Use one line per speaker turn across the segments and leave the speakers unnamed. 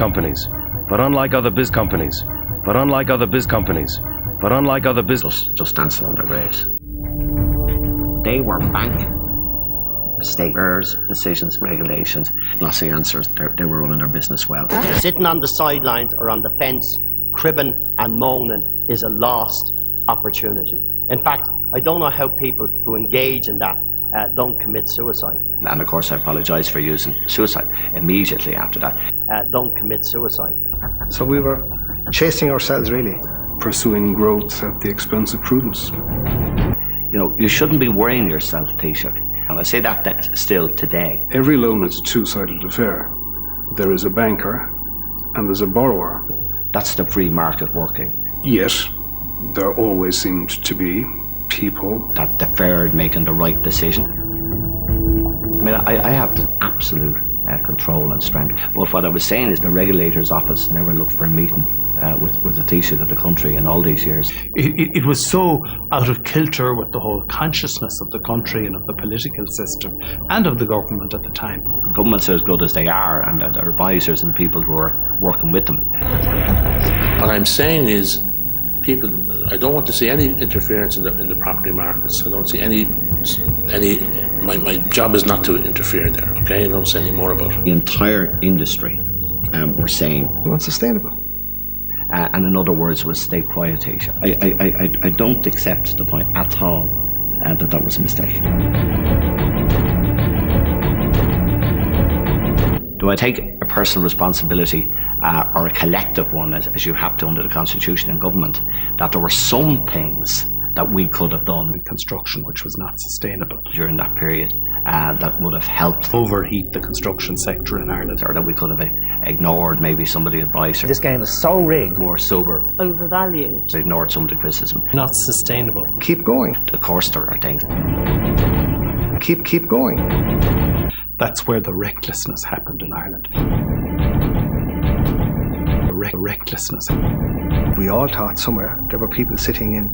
companies, but unlike other biz companies, but unlike other biz companies, but unlike other business.
Just dancing on their graves. They were bank mistakes, decisions, regulations, glossy answers. They were running their business well.
Sitting on the sidelines or on the fence, cribbing and moaning is a lost opportunity. In fact, I don't know how people who engage in that don't commit suicide.
And of course I apologise for using suicide immediately after that.
Don't commit suicide.
So we were chasing ourselves, really.
Pursuing growth at the expense of prudence.
You know, you shouldn't be worrying yourself, Taoiseach. And I say that still today.
Every loan is a two-sided affair. There is a banker and there's a borrower.
That's the free market working.
Yet, there always seemed to be people
that deferred making the right decision. I mean, I have the absolute control and strength. But what I was saying is the regulator's office never looked for a meeting with the Taoiseach of the country in all these years.
It was so out of kilter with the whole consciousness of the country and of the political system and of the government at the time.
Governments are as good as they are, and their advisors and people who are working with them.
What I'm saying is, people, I don't want to see any interference in the property markets. I don't see any. My job is not to interfere there. Okay, I don't say any more about it.
The entire industry were saying
unsustainable.
And in other words, was stay quiet, Taoiseach. I don't accept the point at all that was a mistake. Do I take a personal responsibility or a collective one, as you have to under the Constitution and government, that there were some things that we could have done
in construction which was not sustainable
during that period that would have helped
overheat the construction sector in Ireland,
or that we could have ignored maybe some of the advice.
This game is so rigged,
more sober,
overvalued,
ignored some of the criticism.
Not sustainable.
Keep going.
Of course there are things.
Keep going.
That's where the recklessness happened in Ireland. The recklessness.
We all thought somewhere there were people sitting in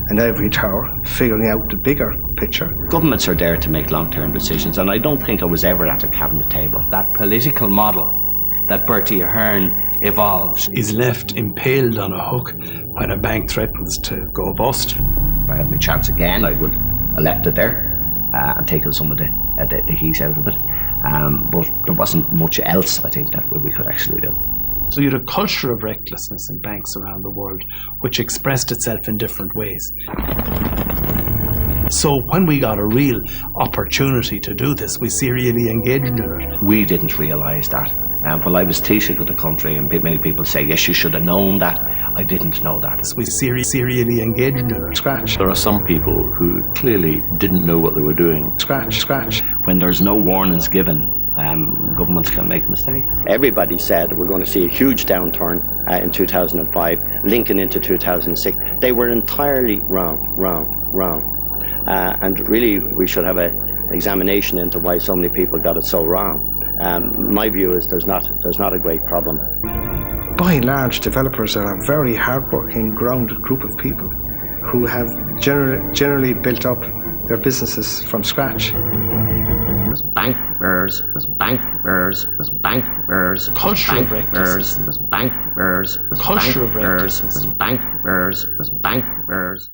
an ivory tower figuring out the bigger picture.
Governments are there to make long-term decisions, and I don't think I was ever at a cabinet table.
That political model that Bertie Ahern evolved
is left impaled on a hook when a bank threatens to go bust.
If I had my chance again, I would have left it there and taken some of the heat out of it. But there wasn't much else, I think, that we could actually do.
So you had a culture of recklessness in banks around the world, which expressed itself in different ways. So when we got a real opportunity to do this, we serially engaged in it.
We didn't realise that. While I was Taoiseach of the country, and many people say, yes, you should have known that, I didn't know that.
We serially engaged in it.
Scratch.
There are some people who clearly didn't know what they were doing.
Scratch.
When there's no warnings given, governments can make mistakes. Everybody said we're going to see a huge downturn in 2005, linking into 2006. They were entirely wrong. And really, we should have an examination into why so many people got it so wrong. My view is there's not a great problem.
By and large, developers are a very hard-working, grounded group of people who have generally built up their businesses from scratch.
There's bank errors, there's bank errors, there's bank errors,
culture of recklessness,
there's bank errors, there's bank errors, there's bank errors, there's bank errors.